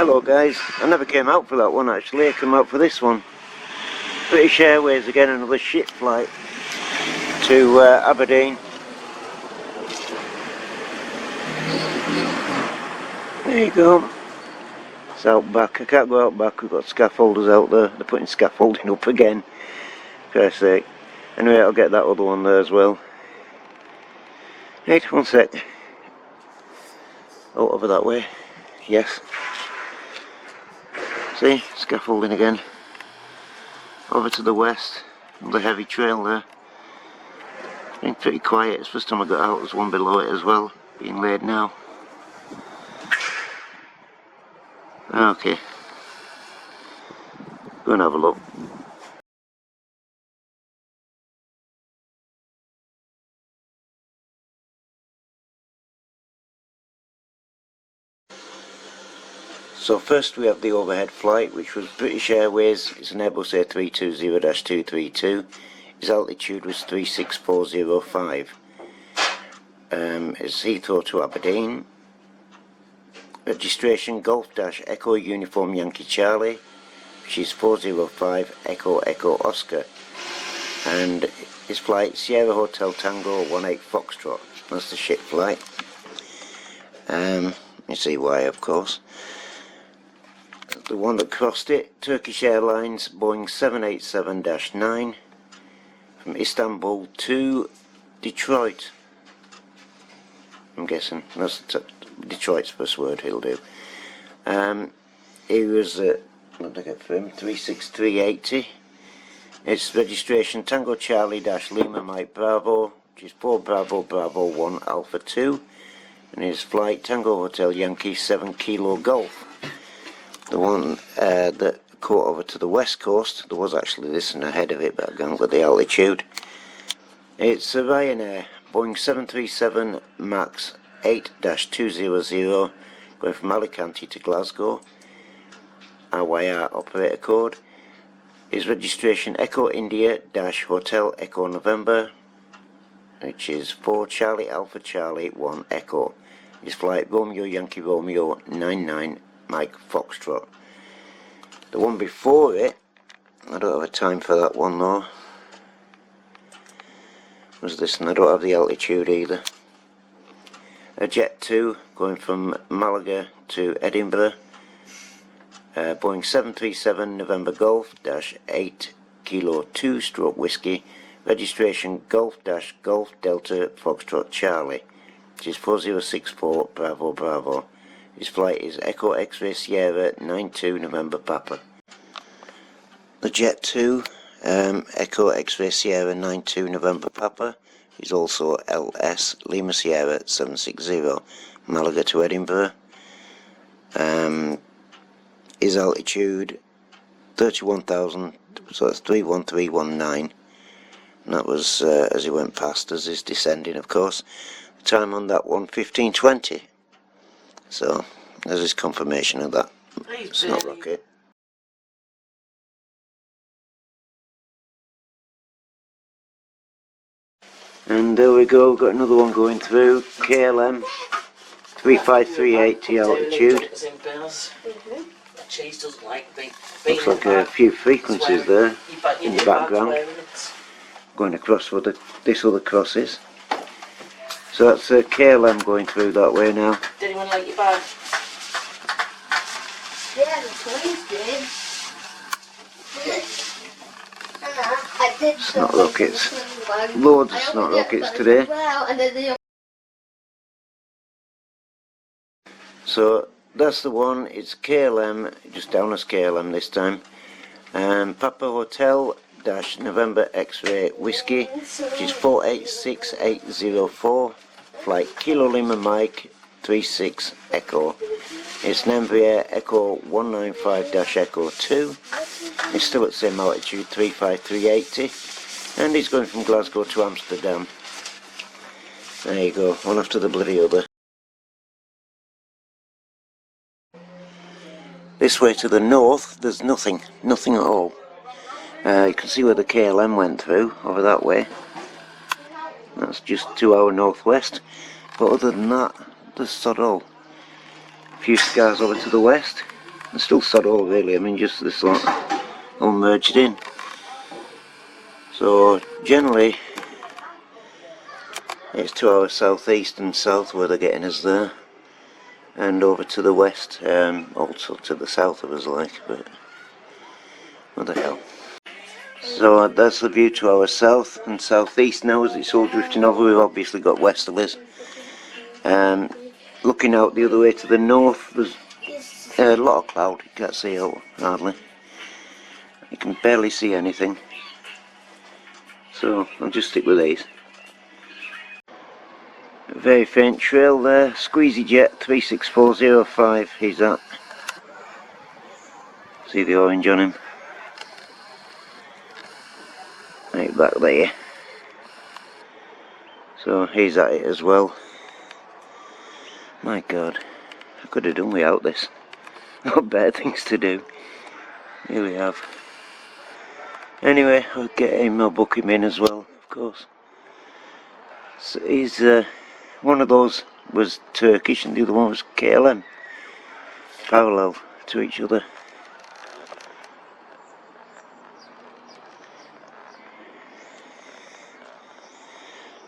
Hello guys, I never came out for that one actually, I came out for this one. British Airways again, another shit flight to Aberdeen. There you go. It's out back, I can't go out back, we've got scaffolders out there, they're putting scaffolding up again, for Christ's sake. Anyway, I'll get that other one there as well. Wait, one sec. Oh, over that way, yes. See, scaffolding again. Over to the west, the heavy trail there. It's been pretty quiet, it's the first time I got out, there's one below it as well, being laid now. Okay, go and have a look. So first we have the overhead flight, which was British Airways. It's an Airbus A320-232. His altitude was 36405. It's Heathrow to Aberdeen. Registration Golf Dash Echo Uniform Yankee Charlie, which is 405 Echo Echo Oscar. And his flight Sierra Hotel Tango 18 Foxtrot. That's the ship flight. You see why, of course. The one that crossed it, Turkish Airlines Boeing 787-9 from Istanbul to Detroit. I'm guessing that's Detroit's first word he'll do. He was at, what did I get for him, 36380. It's registration Tango Charlie Dash Lima Mike Bravo, which is 4 Bravo Bravo 1 Alpha 2, and his flight Tango Hotel Yankee 7 Kilo Golf. The one that caught over to the west coast, there was actually this one ahead of it, but I can't get the altitude. It's a Ryanair Boeing 737 MAX 8-200 going from Alicante to Glasgow. RYR operator code. His registration Echo India Dash Hotel Echo November, which is 4 Charlie Alpha Charlie 1 Echo. His flight Romeo Yankee Romeo 99 Mike Foxtrot. The one before it, I don't have a time for that one though, was this, and I don't have the altitude either. A Jet 2 going from Malaga to Edinburgh, Boeing 737 November Golf Dash 8 Kilo 2 Stroke Whiskey, registration Golf Dash Golf Delta Foxtrot Charlie, which is 4064 Bravo Bravo. His flight is Echo X-Ray Sierra 92 November Papa. The Jet 2 Echo X-Ray Sierra 92 November Papa is also LS Lima Sierra 760 Malaga to Edinburgh. His altitude 31,000, so that's 31319, and that was as he went past us, is descending of course. The time on that one 15:20. So there's his confirmation of that. It's not rocket. And there we go, got another one going through. KLM 35380 altitude. Looks like a few frequencies there in the background, going across where this other cross is. So that's a KLM going through that way now. Did anyone like your bag? Yeah, the toys did. I did. Snot rockets. Loads of snot rockets today. So that's the one, it's KLM, just down as KLM this time. Papa Hotel Dash November X-Ray Whiskey, which is 486804, flight Kilo Lima Mike 36 Echo. It's an Embraer Echo 195 Dash Echo 2. It's still at the same altitude 35380, and he's going from Glasgow to Amsterdam. There you go, one after the bloody other. This way to the north there's nothing at all. You can see where the KLM went through, over that way. That's just 2 hours northwest. But other than that, there's sod all. A few scars over to the west. It's still sod all really, I mean just this lot all merged in. So generally it's to our southeast and south where they're getting us there, and over to the west, also to the south of us like, but what the hell. So that's the view to our south and southeast now as it's all drifting over. We've obviously got westerlies. Looking out the other way to the north, there's a lot of cloud, you can't see out hardly. You can barely see anything. So I'll just stick with these. A very faint trail there, EasyJet 36405, he's that. See the orange on him? Right back there. So he's at it as well. My god, I could have done without this. Got better things to do. Here we have. Anyway, I'll get him, I'll book him in as well, of course. So he's, one of those was Turkish and the other one was KLM. Parallel to each other.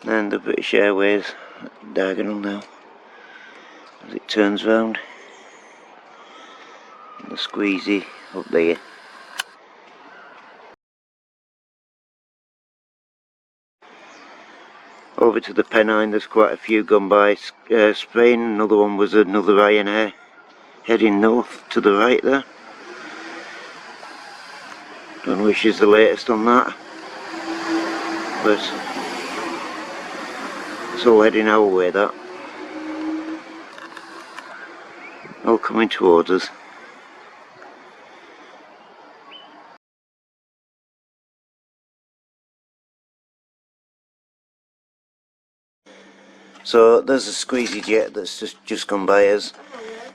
And the British Airways diagonal now as it turns round. And the squeezy up there. Over to the Pennine, there's quite a few gone by. Spain, another one was another Ryanair heading north to the right there. Don't know which is the latest on that, but it's all heading our way, that. All coming towards us. So there's a EasyJet that's just gone by us.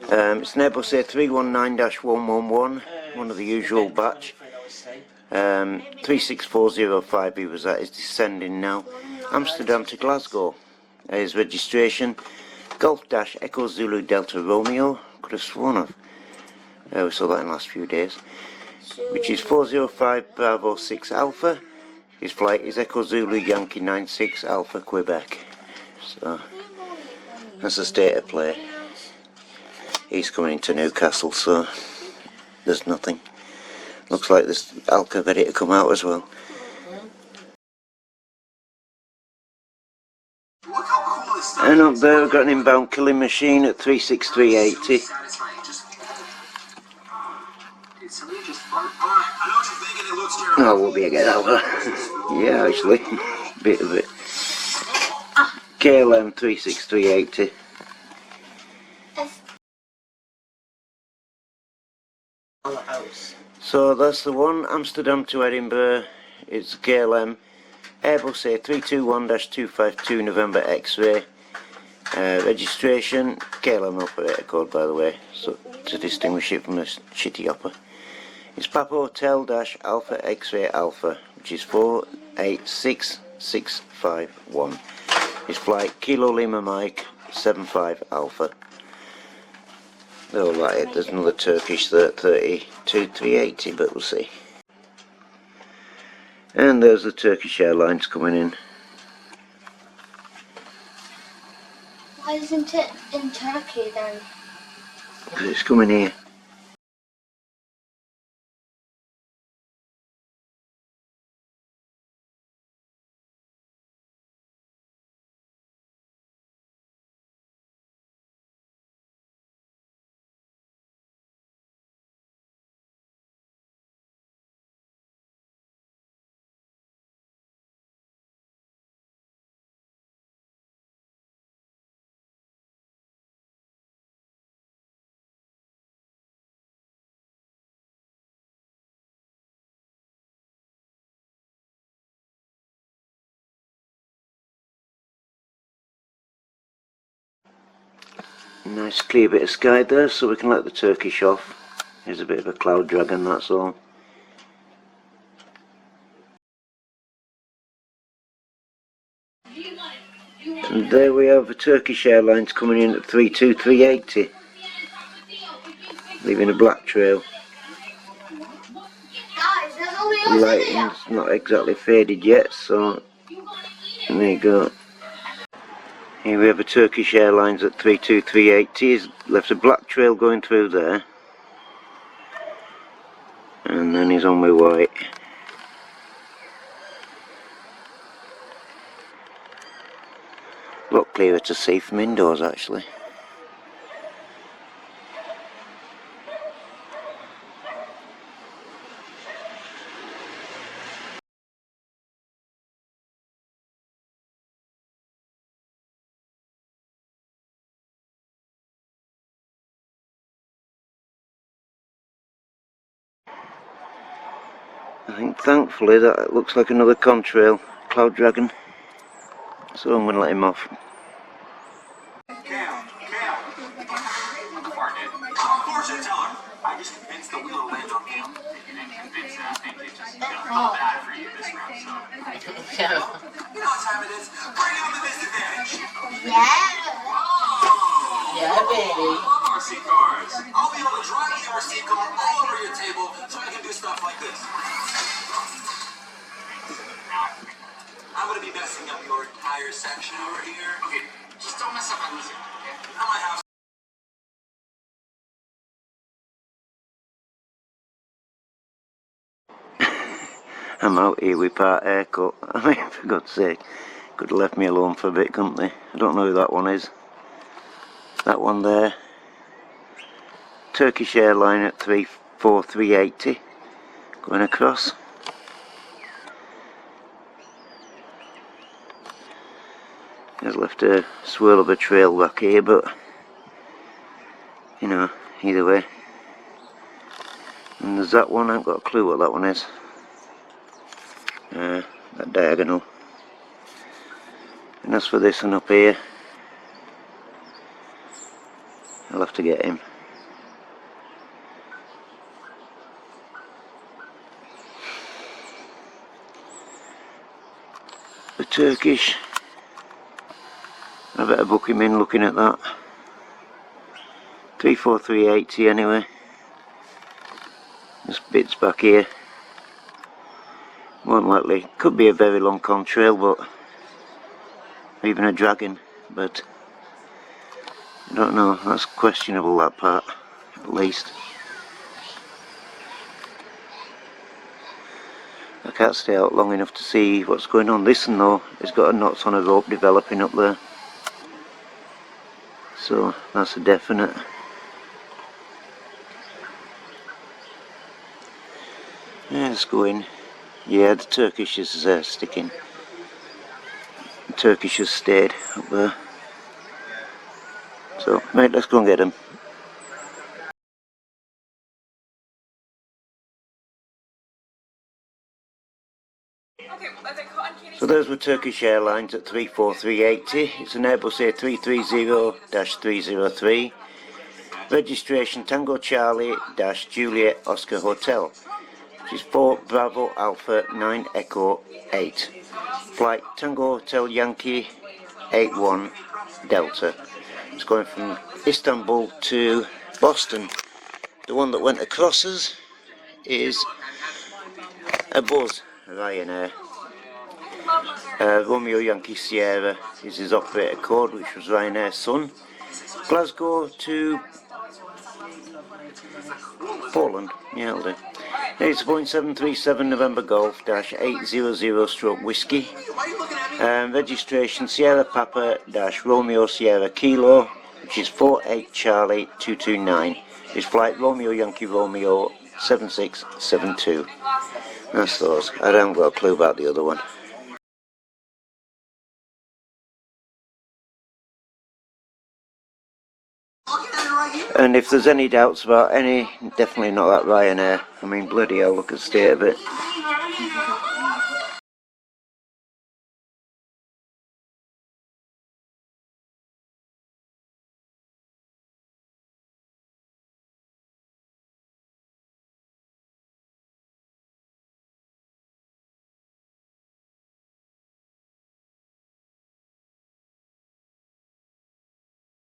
It's an Airbus A319-111, one of the usual batch. 36405 he was at, is descending now. Amsterdam to Glasgow. His registration Golf Dash Echo Zulu Delta Romeo. Could have sworn we saw that in the last few days. Which is 405 Bravo 6 Alpha. His flight is Echo Zulu Yankee 96 Alpha Quebec. So that's the state of play. He's coming into Newcastle, so there's nothing. Looks like there's Alka ready to come out as well. And up there we've got an inbound killing machine at 36380. Oh, we'll be a get over. Yeah, actually, bit of it. KLM 36380. So that's the one, Amsterdam to Edinburgh. It's KLM Airbus A321-252 November X-ray. Registration KLM operator code, by the way, so to distinguish it from a shitty hopper. It's Papa Hotel Alpha X-ray Alpha, which is 486651. His flight Kilo Lima Mike 75 Alpha. Oh, right, there's another Turkish there at 32380, but we'll see. And there's the Turkish Airlines coming in. Why isn't it in Turkey then? Because it's coming here. Nice clear bit of sky there, so we can let the Turkish off. There's a bit of a cloud dragon, that's all. And there we have the Turkish Airlines coming in at 32380. leaving a black trail. Guys, there's only The us in here. lighting's not exactly faded yet, so there you go. Here we have a Turkish Airlines at 32380. He's left a black trail going through there. And then he's on with white. A lot clearer to see from indoors actually. I think thankfully that looks like another contrail, Cloud Dragon. So I'm going to let him off. Fortune teller. I just convinced the wheel to land on Cam. You didn't convince her. I think it just felt bad for you this round, so. You know what time it is? Bring on the disadvantage. Yeah, baby. RC cars. I'll be able to drive the RC car all over your table so I can do stuff like this. I'm going to be messing up your entire section over here. Okay, just don't mess up my music, okay? I might have I'm out here with part haircut. I mean, for God's sake, could have left me alone for a bit, couldn't they? I don't know who that one is. That one there. Turkish Airline at 34380. Going across. He's left a swirl of a trail back here, but you know, either way. And there's that one. I haven't got a clue what that one is. That diagonal. And as for this one up here, I'll have to get him. The Turkish, I better book him in looking at that. 34380 anyway. This bit's back here. More than likely, could be a very long contrail, but even a dragon, but I don't know, that's questionable, that part, at least. I can't stay out long enough to see what's going on. This one though, it's got a knots on a rope developing up there, so that's a definite. Yeah, let's go in. Yeah, the Turkish is sticking. The Turkish has stayed up there. So, mate, let's go and get them. So there's with Turkish Airlines at 34380. It's an Airbus A330-303. Registration Tango Charlie-Juliet Oscar Hotel. Which is 4 Bravo Alpha 9 Echo 8. Flight Tango Hotel Yankee 81 Delta. It's going from Istanbul to Boston. The one that went across us is a Buzz, Ryanair. Romeo Yankee Sierra is his operator code, which was Ryanair's son. Glasgow to Poland, yeah, it'll do. It's Boeing 737 November Golf -800 stroke whiskey. Registration Sierra Papa Romeo Sierra Kilo, which is 48 Charlie 229. It's flight Romeo Yankee Romeo 7672. That's those. I haven't got a clue about the other one. And if there's any doubts about any, definitely not that Ryanair. I mean, bloody hell, look at the state of it.